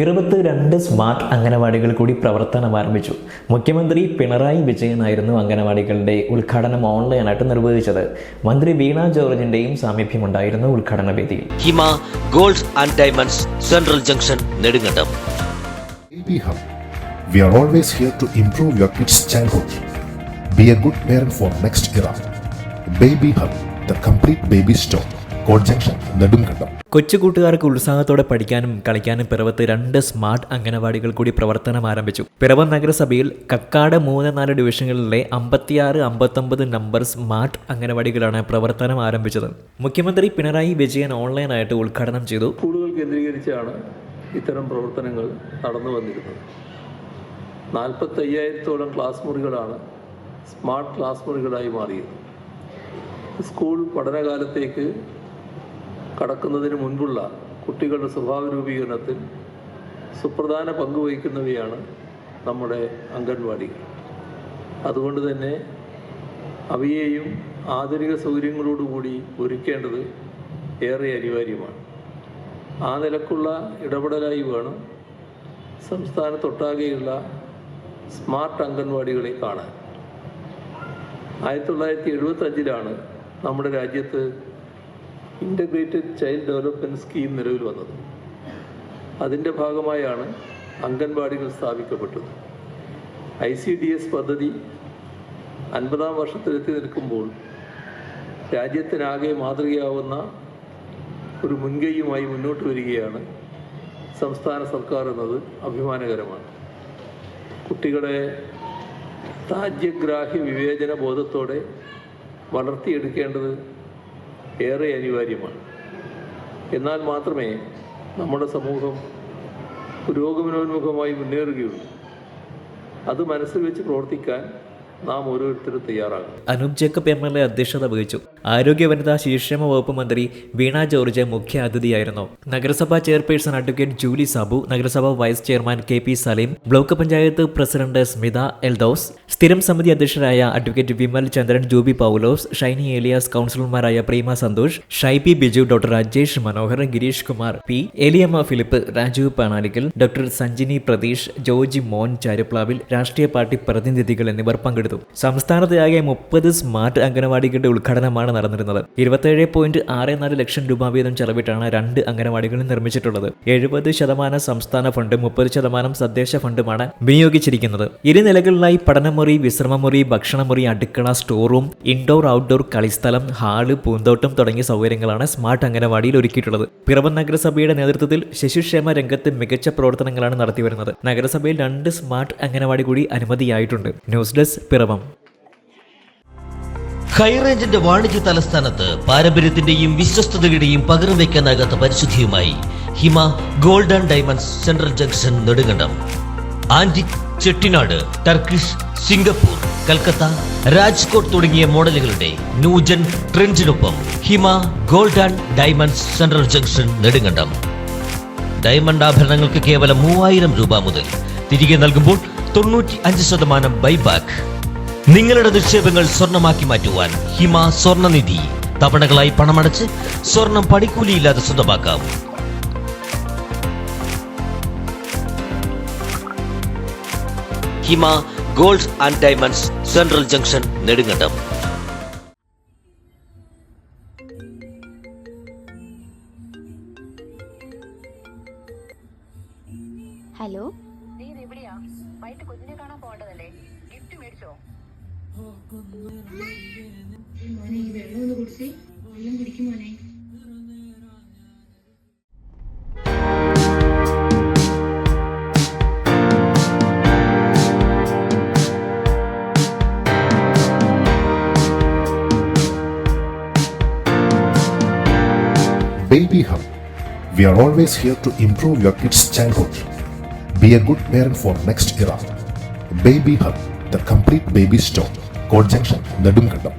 പിറവത്ത് 2 smart അംഗനവാടികൾ കൂടി പ്രവർത്തനം ആരംഭിച്ചു. മുഖ്യമന്ത്രി പിണറായി വിജയനായിരുന്നു അംഗനവാടികളുടെ ഉദ്ഘാടനം ഓൺലൈനായിട്ട് നിർവഹിച്ചത്. മന്ത്രി വീണ ജോർജിന്റെയും സാമീപ്യമുണ്ടായിരുന്നു ഉദ്ഘാടന വേദിയിൽ. Hima gold and diamonds central junction Nedumkandam. Baby Hub. We are always here to improve your kids' childhood. Be a good parent for next era. Baby Hub, the complete baby store. കോഡ് ജംഗ്ഷൻ നെടുങ്കണ്ടം. കൊച്ചുകൂട്ടുകാർക്ക് ഉത്സാഹത്തോടെ പഠിക്കാനും കളിക്കാനും പിറവത്ത് 2 സ്മാർട്ട് അംഗനവാടികൾ കൂടി പ്രവർത്തനം ആരംഭിച്ചു. പിറവം നഗരസഭയിൽ Kakkad 3-4 ഡിവിഷനുകളിലെ 56-59 number smart അംഗനവാടികളാണ് പ്രവർത്തനം ആരംഭിച്ചത്. മുഖ്യമന്ത്രി പിണറായി വിജയൻ ഓൺലൈനായിട്ട് ഉദ്ഘാടനം ചെയ്തു. സ്കൂളുകൾ കേന്ദ്രീകരിച്ചാണ് ഇത്തരം പ്രവർത്തനങ്ങൾ നടന്നു വന്നിരുന്നത്. 45,000-ഓളം ക്ലാസ് മുറികളാണ് സ്മാർട്ട് ക്ലാസ് മുറികളായി മാറിയത്. സ്കൂൾ പഠനകാലത്തേക്ക് കടക്കുന്നതിന് മുൻപുള്ള കുട്ടികളുടെ സ്വഭാവ രൂപീകരണത്തിൽ സുപ്രധാന പങ്ക് വഹിക്കുന്നവയാണ് നമ്മുടെ അംഗൻവാടികൾ. അതുകൊണ്ട് തന്നെ അവയെയും ആധുനിക സൗകര്യങ്ങളോടുകൂടി ഒരുക്കേണ്ടത് ഏറെ അനിവാര്യമാണ്. ആ നിലക്കുള്ള ഇടപെടലായി വേണം സംസ്ഥാനത്തൊട്ടാകെയുള്ള സ്മാർട്ട് അംഗൻവാടികളെ കാണാൻ. 1975 നമ്മുടെ രാജ്യത്ത് ഇൻ്റഗ്രേറ്റഡ് ചൈൽഡ് ഡെവലപ്മെൻറ്റ് സ്കീം നിലവിൽ വന്നത്. അതിൻ്റെ ഭാഗമായാണ് അംഗൻവാടികൾ സ്ഥാപിക്കപ്പെട്ടത്. ICDS പദ്ധതി 50-ാം വർഷത്തിലെത്തി നിൽക്കുമ്പോൾ രാജ്യത്തിനാകെ മാതൃകയാവുന്ന ഒരു മുൻകൈയുമായി മുന്നോട്ട് വരികയാണ് സംസ്ഥാന സർക്കാർ എന്നത് അഭിമാനകരമാണ്. കുട്ടികളെ രാജ്യഗ്രാഹ്യ വിവേചന ബോധത്തോടെ വളർത്തിയെടുക്കേണ്ടത് ഏറെ അനിവാര്യമാണ്. എന്നാൽ മാത്രമേ നമ്മുടെ സമൂഹം പുരോഗമനോന്മുഖമായി മുന്നേറുകയുള്ളൂ. അത് മനസ്സിൽ വെച്ച് പ്രവർത്തിക്കാൻ നാം ഓരോരുത്തരും തയ്യാറാകും. അനൂപ് ജേക്കബ് MLA അധ്യക്ഷത വഹിച്ചു. ആരോഗ്യ വനിതാ ശിശുക്ഷേമ വകുപ്പ് മന്ത്രി വീണ ജോർജ് മുഖ്യ അതിഥിയായിരുന്നു. നഗരസഭാ ചെയർപേഴ്സൺ അഡ്വക്കേറ്റ് ജൂലി സാബു, നഗരസഭാ vice chairman KP Saleem, block panchayat president Smitha Eldhose, സ്ഥിരം സമിതി അധ്യക്ഷരായ അഡ്വക്കേറ്റ് വിമൽ ചന്ദ്രൻ, ജൂബി പൗലോസ്, ഷൈനി ഏലിയാസ്, കൗൺസിലർമാരായ Preema Santhosh, Shaipy Biju, doctor Rajesh Manohar, Girish Kumar P, Eliyamma Philip, Rajeev Panalikkal, doctor Sanjini Pratheesh, George Mon Charuplavil, രാഷ്ട്രീയ പാർട്ടി പ്രതിനിധികൾ എന്നിവർ പങ്കെടുത്തു. സംസ്ഥാനത്താകെ 30 സ്മാർട്ട് അംഗനവാടികളുടെ ഉദ്ഘാടനമാണ് നടന്നിരുന്നത്. 27.64 ലക്ഷം രൂപ വീതം ചെലവിട്ടാണ് 2 അംഗനവാടികൾ നിർമ്മിച്ചിട്ടുള്ളത്. 70% സംസ്ഥാന ഫണ്ടും 30% തദ്ദേശ ഫണ്ടുമാണ് വിനിയോഗിച്ചിരിക്കുന്നത്. 2 നിലകളിലായി പഠനമുറി, വിശ്രമമുറി, ഭക്ഷണമുറി, അടുക്കള, സ്റ്റോർ റൂം, ഇൻഡോർ ഔട്ട്ഡോർ കളിസ്ഥലം, ഹാള്, പൂന്തോട്ടം തുടങ്ങിയ സൗകര്യങ്ങളാണ് സ്മാർട്ട് അംഗനവാടിയിൽ ഒരുക്കിയിട്ടുള്ളത്. പിറവം നഗരസഭയുടെ നേതൃത്വത്തിൽ ശിശുക്ഷേമ രംഗത്ത് മികച്ച പ്രവർത്തനങ്ങളാണ് നടത്തിവരുന്നത്. നഗരസഭയിൽ 2 സ്മാർട്ട് അംഗനവാടി കൂടി അനുമതിയായിട്ടുണ്ട്. News desk Piravom. ഹൈറേഞ്ചിന്റെ വാണിജ്യ തലസ്ഥാനത്ത് പാരമ്പര്യത്തിന്റെയും വിശ്വസ്തതയുടെയും പകരം വയ്ക്കാനാകാത്ത പരിശുദ്ധിയുമായി Hima gold and diamonds central junction Nedumkandam. Antique, Chettinad, Turkish, Singapore, Calcutta, Rajkot തുടങ്ങിയ മോഡലുകളുടെ ന്യൂജൻ ട്രെൻഡിനൊപ്പം Hima gold and diamonds central junction Nedumkandam. Diamond ആഭരണങ്ങൾക്ക് കേവലം 3000 രൂപ മുതൽ, തിരികെ നൽകുമ്പോൾ 95% ബൈബാക്ക്. നിങ്ങളുടെ നിക്ഷേപങ്ങൾ സ്വർണമാക്കി മാറ്റുവാൻ ഹിമ സ്വർണനിധി. തവണകളായി പണമടച്ച് സ്വർണം പണിക്കൂലിയില്ലാതെ സ്വന്തമാക്കാം. Hima gold and diamonds central junction Nedumkandam. Hello, നീ എവിടെയാ? വൈകിട്ട് കുഞ്ഞിനെ കാണാൻ പോകേണ്ടതല്ലേ? ഗിഫ്റ്റ് മേടിച്ചോ? മോനെ ഈ വെള്ളം ഒന്ന് കുടിച്ചേ. വെള്ളം കുടിക്കും മോനെ. Baby Hub. We are always here to improve your kids' childhood. Be a good parent for next era. Baby Hub, the complete baby store. കോഡ് ജംഗ്ഷൻ നെടുങ്കണ്ടം.